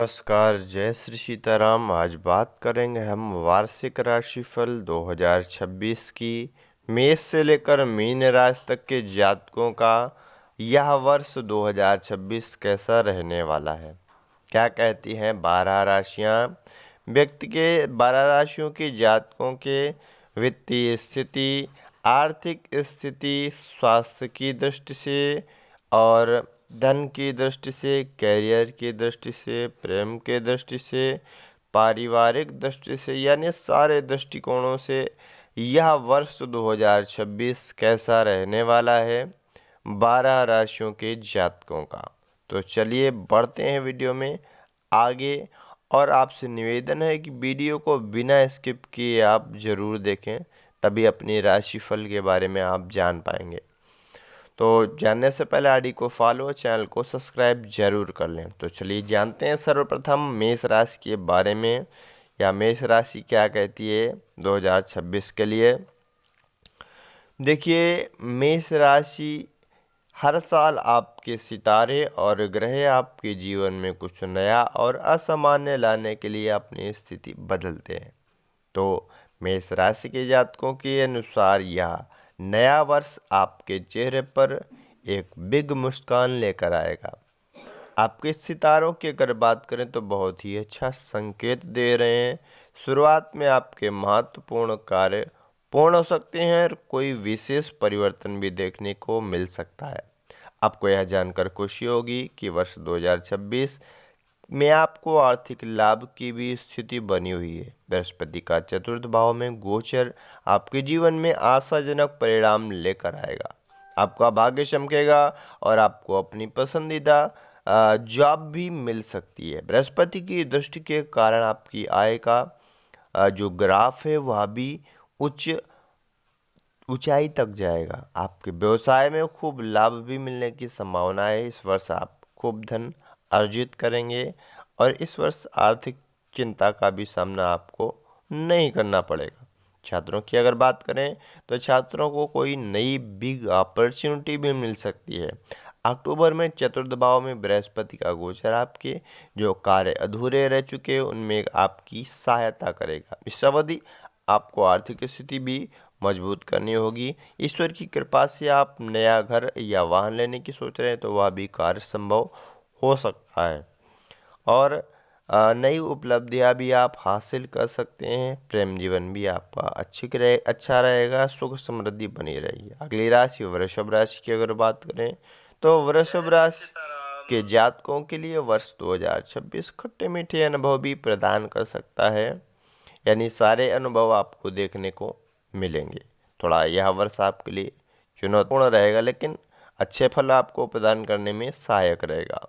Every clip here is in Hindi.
नमस्कार, जय श्री सीताराम। आज बात करेंगे हम वार्षिक राशिफल 2026 की। मेष से लेकर मीन राशि तक के जातकों का यह वर्ष 2026 कैसा रहने वाला है। क्या कहती हैं 12 राशियां। व्यक्ति के 12 राशियों के जातकों के वित्तीय स्थिति, आर्थिक स्थिति, स्वास्थ्य की दृष्टि से और धन की दृष्टि से, कैरियर की दृष्टि से, प्रेम के दृष्टि से, पारिवारिक दृष्टि से, यानी सारे दृष्टिकोणों से यह वर्ष 2026 कैसा रहने वाला है 12 राशियों के जातकों का। तो चलिए बढ़ते हैं वीडियो में आगे। और आपसे निवेदन है कि वीडियो को बिना स्किप किए आप ज़रूर देखें, तभी अपनी राशिफल के बारे में आप जान पाएंगे। तो जानने से पहले आईडी को फॉलो, चैनल को सब्सक्राइब जरूर कर लें। तो चलिए जानते हैं सर्वप्रथम मेष राशि के बारे में, या मेष राशि क्या कहती है 2026 के लिए। देखिए, मेष राशि हर साल आपके सितारे और ग्रह आपके जीवन में कुछ नया और असामान्य लाने के लिए अपनी स्थिति बदलते हैं। तो मेष राशि के जातकों के अनुसार यह नया वर्ष आपके चेहरे पर एक बिग मुस्कान लेकर आएगा। आपके सितारों की अगर बात करें तो बहुत ही अच्छा संकेत दे रहे हैं। शुरुआत में आपके महत्वपूर्ण कार्य पूर्ण हो सकते हैं और कोई विशेष परिवर्तन भी देखने को मिल सकता है। आपको यह जानकर खुशी होगी कि वर्ष 2026 में आपको आर्थिक लाभ की भी स्थिति बनी हुई है। बृहस्पति का चतुर्थ भाव में गोचर आपके जीवन में आशाजनक परिणाम लेकर आएगा। आपका भाग्य चमकेगा और आपको अपनी पसंदीदा जॉब भी मिल सकती है। बृहस्पति की दृष्टि के कारण आपकी आय का जो ग्राफ है वह भी ऊंचाई तक जाएगा। आपके व्यवसाय में खूब लाभ भी मिलने की संभावना है। इस वर्ष आप खूब धन अर्जित करेंगे और इस वर्ष आर्थिक चिंता का भी सामना आपको नहीं करना पड़ेगा। छात्रों की अगर बात करें तो छात्रों को कोई नई बिग अपॉर्चुनिटी भी मिल सकती है। अक्टूबर में चतुर्थ भाव में बृहस्पति का गोचर आपके जो कार्य अधूरे रह चुके हैं उनमें आपकी सहायता करेगा। इस अवधि आपको आर्थिक स्थिति भी मजबूत करनी होगी। ईश्वर की कृपा से आप नया घर या वाहन लेने की सोच रहे हैं तो वह भी कार्य संभव हो सकता है और नई उपलब्धियां भी आप हासिल कर सकते हैं। प्रेम जीवन भी आपका अच्छा रहेगा, सुख समृद्धि बनी रहेगी। अगली राशि वृषभ राशि की अगर बात करें तो वृषभ राशि के जातकों के लिए वर्ष 2026 खट्टे मीठे अनुभव भी प्रदान कर सकता है, यानी सारे अनुभव आपको देखने को मिलेंगे। थोड़ा यह वर्ष आपके लिए चुनौतीपूर्ण रहेगा लेकिन अच्छे फल आपको प्रदान करने में सहायक रहेगा।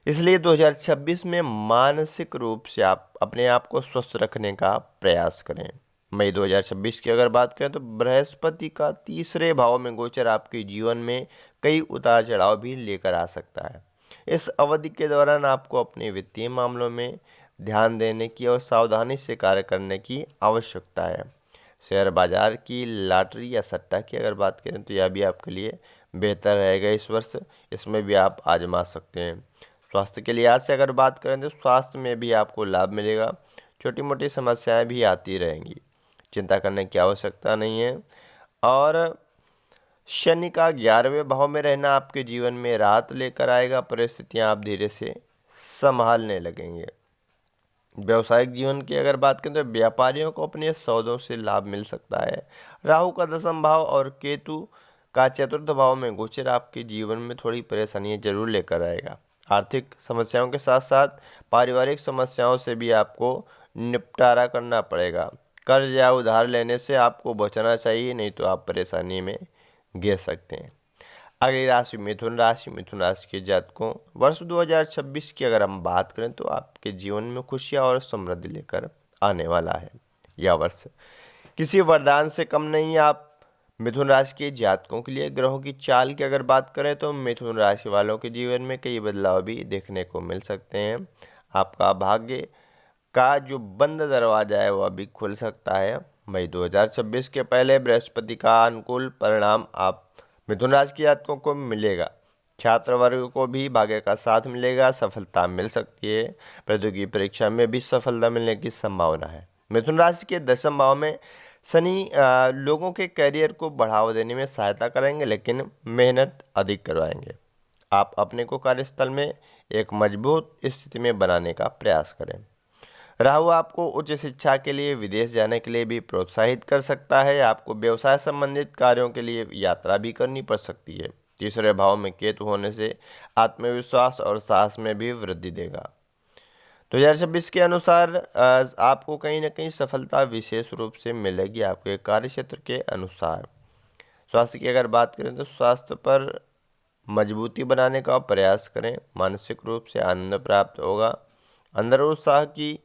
इसलिए 2026 में मानसिक रूप से आप अपने आप को स्वस्थ रखने का प्रयास करें। मई 2026 की अगर बात करें तो बृहस्पति का तीसरे भाव में गोचर आपके जीवन में कई उतार चढ़ाव भी लेकर आ सकता है। इस अवधि के दौरान आपको अपने वित्तीय मामलों में ध्यान देने की और सावधानी से कार्य करने की आवश्यकता है। शेयर बाजार की, लॉटरी या सट्टा की अगर बात करें तो यह भी आपके लिए बेहतर रहेगा इस वर्ष, इसमें भी आप आजमा सकते हैं। स्वास्थ्य के लिहाज से अगर बात करें तो स्वास्थ्य में भी आपको लाभ मिलेगा। छोटी मोटी समस्याएं भी आती रहेंगी, चिंता करने की आवश्यकता नहीं है। और शनि का 11वें भाव में रहना आपके जीवन में राहत लेकर आएगा। परिस्थितियां आप धीरे से संभालने लगेंगे। व्यवसायिक जीवन की अगर बात करें तो व्यापारियों को अपने सौदों से लाभ मिल सकता है। राहु का दसम भाव और केतु का चतुर्थ भाव में गोचर आपके जीवन में थोड़ी परेशानियां जरूर लेकर आएगा। आर्थिक समस्याओं के साथ साथ पारिवारिक समस्याओं से भी आपको निपटारा करना पड़ेगा। कर्ज या उधार लेने से आपको बचना चाहिए, नहीं तो आप परेशानी में गिर सकते हैं। अगली राशि मिथुन राशि। मिथुन राशि के जातकों वर्ष 2026 की अगर हम बात करें तो आपके जीवन में खुशियां और समृद्धि लेकर आने वाला है। यह वर्ष किसी वरदान से कम नहीं है। आप मिथुन राशि के जातकों के लिए ग्रहों की चाल की अगर बात करें तो मिथुन राशि वालों के जीवन में कई बदलाव भी देखने को मिल सकते हैं। आपका भाग्य का जो बंद दरवाजा है वह भी खुल सकता है। मई 2026 के पहले बृहस्पति का अनुकूल परिणाम आप मिथुन राशि के जातकों को मिलेगा। छात्र वर्ग को भी भाग्य का साथ मिलेगा, सफलता मिल सकती है। प्रतियोगी परीक्षा में भी सफलता मिलने की संभावना है। मिथुन राशि के 10वें भाव में शनि लोगों के करियर को बढ़ावा देने में सहायता करेंगे, लेकिन मेहनत अधिक करवाएंगे। आप अपने को कार्यस्थल में एक मजबूत स्थिति में बनाने का प्रयास करें। राहु आपको उच्च शिक्षा के लिए, विदेश जाने के लिए भी प्रोत्साहित कर सकता है। आपको व्यवसाय संबंधित कार्यों के लिए यात्रा भी करनी पड़ सकती है। तीसरे भाव में केतु होने से आत्मविश्वास और साहस में भी वृद्धि देगा। 2026 के अनुसार आपको कहीं ना कहीं सफलता विशेष रूप से मिलेगी आपके कार्य क्षेत्र के अनुसार। स्वास्थ्य की अगर बात करें तो स्वास्थ्य पर मजबूती बनाने का प्रयास करें। मानसिक रूप से आनंद प्राप्त होगा। अंदर उत्साह की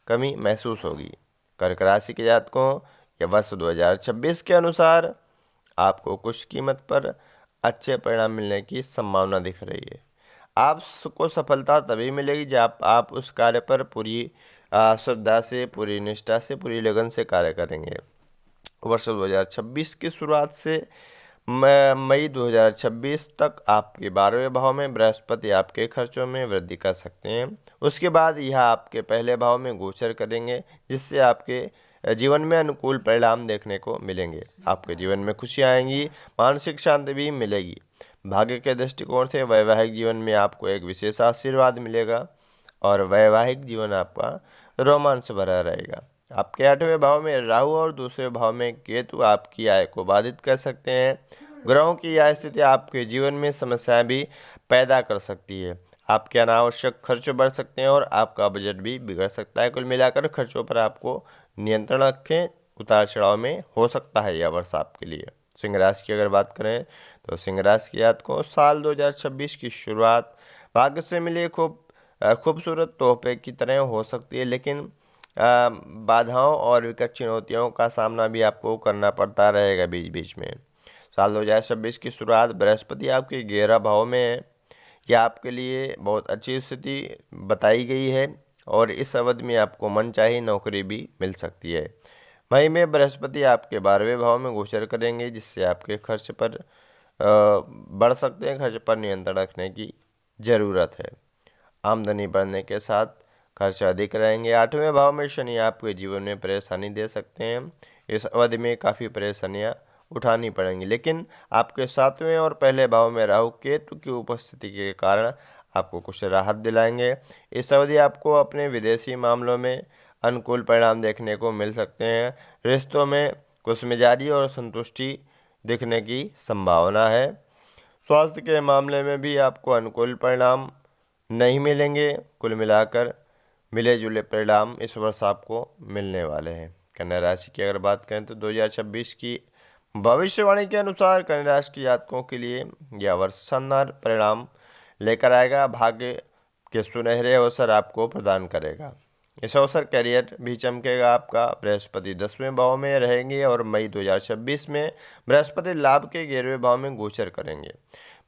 कमी महसूस होगी। कर्क राशि के जातकों, यह वर्ष 2026 के अनुसार आपको कुछ कीमत पर अच्छे परिणाम मिलने की संभावना दिख रही है। आपको सफलता तभी मिलेगी जब आप उस कार्य पर पूरी श्रद्धा से, पूरी निष्ठा से, पूरी लगन से कार्य करेंगे। वर्ष 2026 की शुरुआत से मई 2026 तक आपके 12वें भाव में बृहस्पति आपके खर्चों में वृद्धि कर सकते हैं। उसके बाद यह आपके पहले भाव में गोचर करेंगे, जिससे आपके जीवन में अनुकूल परिणाम देखने को मिलेंगे। आपके जीवन में खुशियाँ आएंगी, मानसिक शांति भी मिलेगी। भाग्य के दृष्टिकोण से वैवाहिक जीवन में आपको एक विशेष आशीर्वाद मिलेगा और वैवाहिक जीवन आपका रोमांच भरा रहेगा। आपके 8वें भाव में राहु और दूसरे भाव में केतु आपकी आय को बाधित कर सकते हैं। ग्रहों की यह स्थिति आपके जीवन में समस्याएं भी पैदा कर सकती है। आपके अनावश्यक खर्च बढ़ सकते हैं और आपका बजट भी बिगड़ सकता है। कुल मिलाकर खर्चों पर आपको नियंत्रण रखें। उतार चढ़ाव में हो सकता है यह वर्ष आपके लिए। सिंह राशि की अगर बात करें तो सिंह राशि के जातकों, साल 2026 की शुरुआत भाग्य से मिले खूबसूरत तोहफे की तरह हो सकती है, लेकिन बाधाओं और विकट चुनौतियों का सामना भी आपको करना पड़ता रहेगा बीच बीच में। साल 2026 की शुरुआत बृहस्पति आपके 11 भाव में है। यह आपके लिए बहुत अच्छी स्थिति बताई गई है और इस अवधि में आपको मनचाही नौकरी भी मिल सकती है। मई में बृहस्पति आपके 12वें भाव में गोचर करेंगे, जिससे आपके खर्च पर बढ़ सकते हैं। खर्च पर नियंत्रण रखने की ज़रूरत है। आमदनी बढ़ने के साथ खर्च अधिक रहेंगे। 8वें भाव में शनि आपके जीवन में परेशानी दे सकते हैं। इस अवधि में काफ़ी परेशानियां उठानी पड़ेंगी, लेकिन आपके 7वें और पहले भाव में राहु केतु की उपस्थिति के कारण आपको कुछ राहत दिलाएंगे। इस अवधि आपको अपने विदेशी मामलों में अनुकूल परिणाम देखने को मिल सकते हैं। रिश्तों में खुशमिजाजी और संतुष्टि दिखने की संभावना है। स्वास्थ्य के मामले में भी आपको अनुकूल परिणाम नहीं मिलेंगे। कुल मिलाकर मिले जुले परिणाम इस वर्ष आपको मिलने वाले हैं। कन्या राशि की अगर बात करें तो 2026 की भविष्यवाणी के अनुसार कन्या राशि के जातकों के लिए यह वर्ष शानदार परिणाम लेकर आएगा। भाग्य के सुनहरे अवसर आपको प्रदान करेगा। इस अवसर करियर भी चमकेगा आपका। बृहस्पति 10वें भाव में रहेंगे और मई 2026 में बृहस्पति लाभ के 11वें भाव में गोचर करेंगे।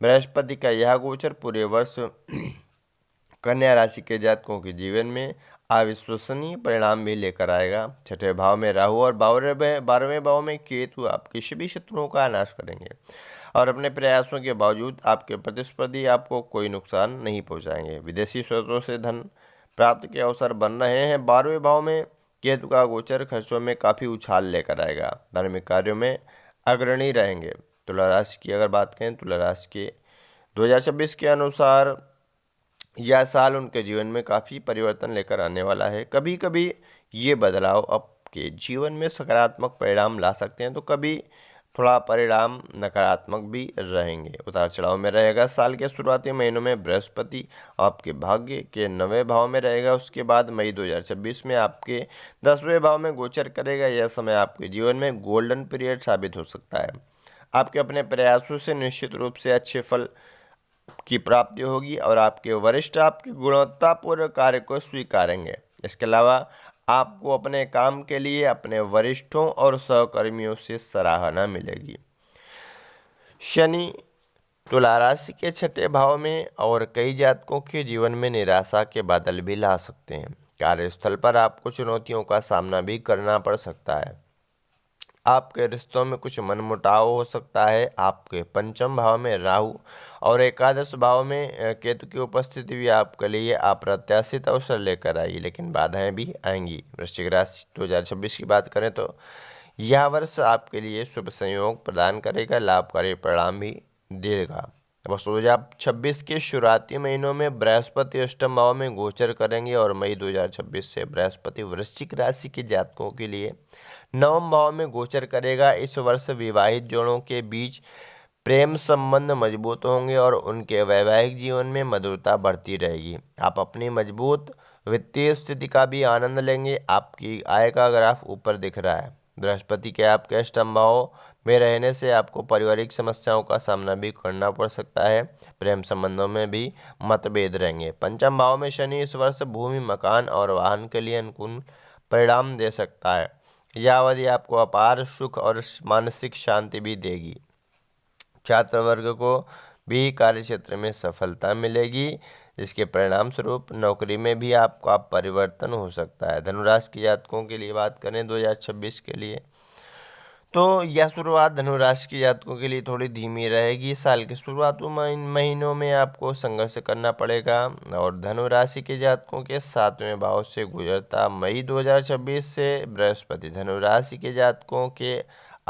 बृहस्पति का यह गोचर पूरे वर्ष कन्या राशि के जातकों के जीवन में अविश्वसनीय परिणाम भी लेकर आएगा। 6ठे भाव में राहु और 12वें भाव में केतु आपके सभी शत्रुओं का नाश करेंगे और अपने प्रयासों के बावजूद आपके प्रतिस्पर्धी आपको कोई नुकसान नहीं पहुंचाएंगे। विदेशी स्रोतों से धन प्राप्त के अवसर बन रहे हैं। 12वें भाव में केतु का गोचर खर्चों में काफ़ी उछाल लेकर आएगा। धार्मिक कार्यों में अग्रणी रहेंगे। तुला राशि की अगर बात करें, तुला राशि के 2026 के अनुसार यह साल उनके जीवन में काफ़ी परिवर्तन लेकर आने वाला है। कभी कभी ये बदलाव आपके जीवन में सकारात्मक परिणाम ला सकते हैं, तो कभी थोड़ा परिणाम नकारात्मक भी रहेंगे। उतार चढ़ाव में रहेगा। साल के शुरुआती महीनों में बृहस्पति आपके भाग्य के 9वें भाव में रहेगा। उसके बाद मई 2026 में आपके 10वें भाव में गोचर करेगा। यह समय आपके जीवन में गोल्डन पीरियड साबित हो सकता है। आपके अपने प्रयासों से निश्चित रूप से अच्छे फल की प्राप्ति होगी और आपके वरिष्ठ आपके गुणवत्तापूर्ण कार्य को स्वीकारेंगे। इसके अलावा आपको अपने काम के लिए अपने वरिष्ठों और सहकर्मियों से सराहना मिलेगी। शनि तुला राशि के 6ठे भाव में और कई जातकों के जीवन में निराशा के बादल भी ला सकते हैं। कार्यस्थल पर आपको चुनौतियों का सामना भी करना पड़ सकता है। आपके रिश्तों में कुछ मनमुटाव हो सकता है। आपके पंचम भाव में राहु और एकादश भाव में केतु की उपस्थिति भी आपके लिए अप्रत्याशित अवसर लेकर आएगी, लेकिन बाधाएं भी आएंगी। वृश्चिक राशि 2026 की बात करें तो यह वर्ष आपके लिए शुभ संयोग प्रदान करेगा, लाभकारी परिणाम भी देगा। वर्ष 2026 के शुरुआती महीनों में बृहस्पति अष्टम भाव में गोचर करेंगे और मई 2026 से बृहस्पति वृश्चिक राशि के जातकों के लिए नवम भाव में गोचर करेगा। इस वर्ष विवाहित जोड़ों के बीच प्रेम संबंध मजबूत होंगे और उनके वैवाहिक जीवन में मधुरता बढ़ती रहेगी। आप अपनी मजबूत वित्तीय स्थिति का भी आनंद लेंगे। आपकी आय का ग्राफ ऊपर दिख रहा है। बृहस्पति के आपके अष्टम भाव में रहने से आपको पारिवारिक समस्याओं का सामना भी करना पड़ सकता है। प्रेम संबंधों में भी मतभेद रहेंगे। पंचम भाव में शनि इस वर्ष भूमि, मकान और वाहन के लिए अनुकूल परिणाम दे सकता है। यह अवधि आपको अपार सुख और मानसिक शांति भी देगी। छात्र वर्ग को भी कार्य क्षेत्र में सफलता मिलेगी, जिसके परिणाम स्वरूप नौकरी में भी आपका परिवर्तन हो सकता है। धनुराशि के जातकों के लिए बात करें 2026 के लिए, तो यह शुरुआत धनुराशि के जातकों के लिए थोड़ी धीमी रहेगी। साल के शुरुआती महीनों में आपको संघर्ष करना पड़ेगा और धनुराशि के जातकों के 7वें भाव से गुजरता मई 2026 से बृहस्पति धनुराशि के जातकों के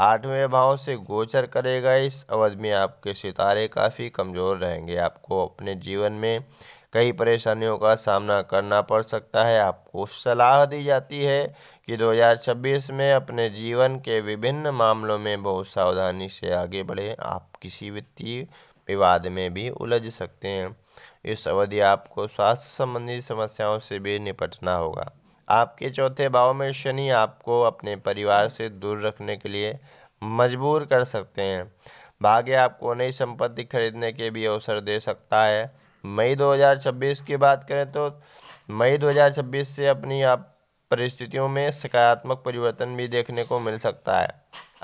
8वें भाव से गोचर करेगा। इस अवधि में आपके सितारे काफ़ी कमज़ोर रहेंगे। आपको अपने जीवन में कई परेशानियों का सामना करना पड़ सकता है। आपको सलाह दी जाती है कि 2026 में अपने जीवन के विभिन्न मामलों में बहुत सावधानी से आगे बढ़ें। आप किसी वित्तीय विवाद में भी उलझ सकते हैं। इस अवधि आपको स्वास्थ्य संबंधी समस्याओं से भी निपटना होगा। आपके चौथे भाव में शनि आपको अपने परिवार से दूर रखने के लिए मजबूर कर सकते हैं। भाग्य आपको नई संपत्ति खरीदने के भी अवसर दे सकता है। मई 2026 की बात करें तो मई 2026 से अपनी आप परिस्थितियों में सकारात्मक परिवर्तन भी देखने को मिल सकता है।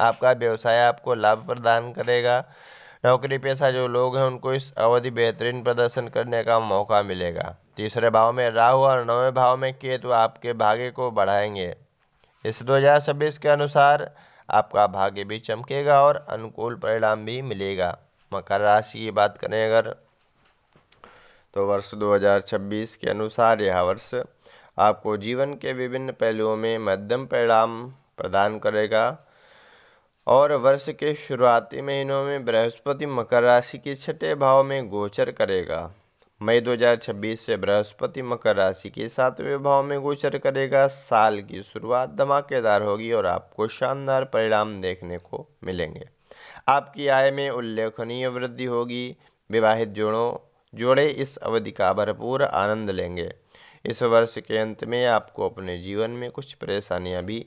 आपका व्यवसाय आपको लाभ प्रदान करेगा। नौकरी पेशा जो लोग हैं उनको इस अवधि बेहतरीन प्रदर्शन करने का मौका मिलेगा। तीसरे भाव में राहु और 9वें भाव में केतु आपके भाग्य को बढ़ाएंगे। इस 2026 के अनुसार आपका भाग्य भी चमकेगा और अनुकूल परिणाम भी मिलेगा। मकर राशि की बात करें अगर, तो वर्ष 2026 के अनुसार यह वर्ष आपको जीवन के विभिन्न पहलुओं में मध्यम परिणाम प्रदान करेगा और वर्ष के शुरुआती महीनों में बृहस्पति मकर राशि के 6ठे भाव में गोचर करेगा। मई 2026 से बृहस्पति मकर राशि के 7वें भाव में गोचर करेगा। साल की शुरुआत धमाकेदार होगी और आपको शानदार परिणाम देखने को मिलेंगे। आपकी आय में उल्लेखनीय वृद्धि होगी। विवाहित जोड़े इस अवधि का भरपूर आनंद लेंगे। इस वर्ष के अंत में आपको अपने जीवन में कुछ परेशानियां भी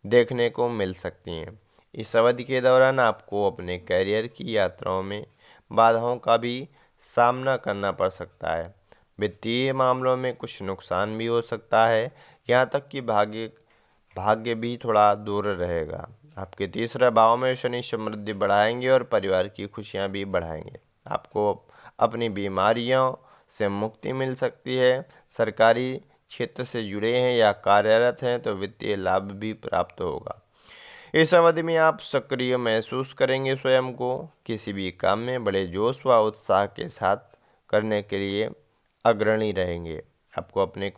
देखने को मिल सकती हैं। इस अवधि के दौरान आपको अपने करियर की यात्राओं में बाधाओं का भी सामना करना पड़ सकता है। वित्तीय मामलों में कुछ नुकसान भी हो सकता है, यहाँ तक कि भाग्य भी थोड़ा दूर रहेगा। आपके तीसरा भाव में शनि समृद्धि बढ़ाएंगे और परिवार की खुशियाँ भी बढ़ाएंगे। आपको अपनी बीमारियों से मुक्ति मिल सकती है। सरकारी क्षेत्र से जुड़े हैं या कार्यरत हैं तो वित्तीय लाभ भी प्राप्त होगा। इस अवधि में आप सक्रिय महसूस करेंगे। स्वयं को किसी भी काम में बड़े जोश व उत्साह के साथ करने के लिए अग्रणी रहेंगे। आपको अपने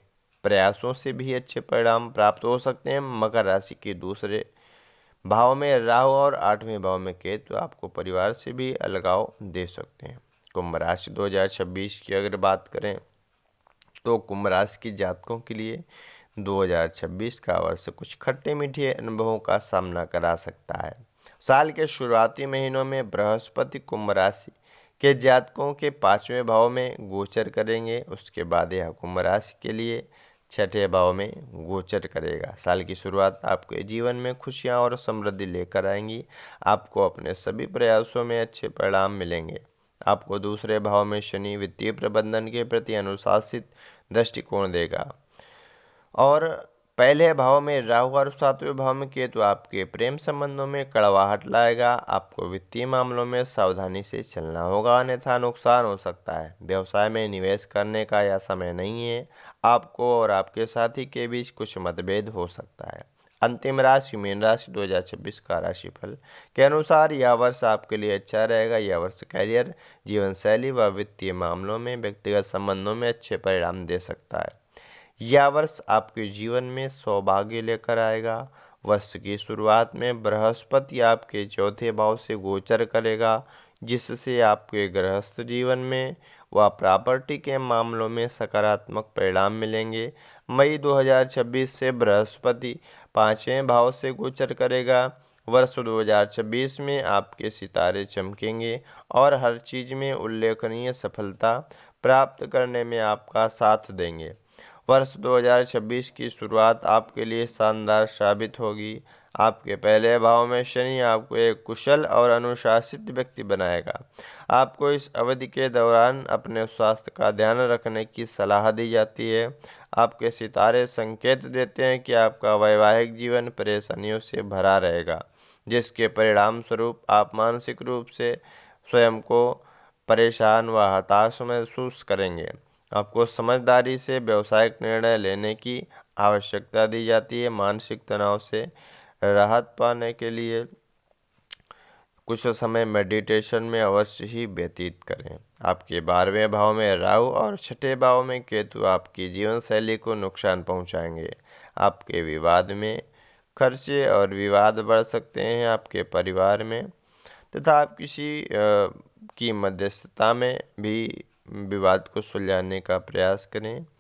प्रयासों से भी अच्छे परिणाम प्राप्त हो सकते हैं। मकर राशि के दूसरे भाव में राहु और 8वें भाव में केतु आपको परिवार से भी अलगाव दे सकते हैं। कुंभ राशि 2026 की अगर बात करें तो कुंभ राशि के जातकों के लिए 2026 का वर्ष कुछ खट्टे मीठे अनुभवों का सामना करा सकता है। साल के शुरुआती महीनों में बृहस्पति कुंभ राशि के जातकों के 5वें भाव में गोचर करेंगे। उसके बाद यह कुंभ राशि के लिए 6ठे भाव में गोचर करेगा। साल की शुरुआत आपके जीवन में खुशियां और समृद्धि लेकर आएंगी। आपको अपने सभी प्रयासों में अच्छे परिणाम मिलेंगे। आपको दूसरे भाव में शनि वित्तीय प्रबंधन के प्रति अनुशासित दृष्टिकोण देगा और पहले भाव में राहु और 7वें भाव में केतु आपके प्रेम संबंधों में कड़वाहट लाएगा। आपको वित्तीय मामलों में सावधानी से चलना होगा, अन्यथा नुकसान हो सकता है। व्यवसाय में निवेश करने का यह समय नहीं है। आपको और आपके साथी के बीच कुछ मतभेद हो सकता है। अंतिम राशि मीन राशि 2026 का राशिफल के अनुसार यह वर्ष आपके लिए अच्छा रहेगा। यह वर्ष करियर, जीवन शैली व वित्तीय मामलों में, व्यक्तिगत संबंधों में अच्छे परिणाम दे सकता है। यह वर्ष आपके जीवन में सौभाग्य लेकर आएगा। वर्ष की शुरुआत में बृहस्पति आपके चौथे भाव से गोचर करेगा, जिससे आपके गृहस्थ जीवन में व प्रॉपर्टी के मामलों में सकारात्मक परिणाम मिलेंगे। मई 2026 से बृहस्पति पाँचवें भाव से गोचर करेगा। वर्ष 2026 में आपके सितारे चमकेंगे और हर चीज़ में उल्लेखनीय सफलता प्राप्त करने में आपका साथ देंगे। वर्ष 2026 की शुरुआत आपके लिए शानदार साबित होगी। आपके पहले भाव में शनि आपको एक कुशल और अनुशासित व्यक्ति बनाएगा। आपको इस अवधि के दौरान अपने स्वास्थ्य का ध्यान रखने की सलाह दी जाती है। आपके सितारे संकेत देते हैं कि आपका वैवाहिक जीवन परेशानियों से भरा रहेगा, जिसके परिणाम स्वरूप आप मानसिक रूप से स्वयं को परेशान व हताश महसूस करेंगे। आपको समझदारी से व्यावसायिक निर्णय लेने की आवश्यकता दी जाती है। मानसिक तनाव से राहत पाने के लिए कुछ समय मेडिटेशन में अवश्य ही व्यतीत करें। आपके 12वें भाव में राहु और छठे भाव में केतु आपकी जीवन शैली को नुकसान पहुंचाएंगे। आपके विवाद में खर्चे और विवाद बढ़ सकते हैं आपके परिवार में, तथा आप किसी की मध्यस्थता में भी विवाद को सुलझाने का प्रयास करें।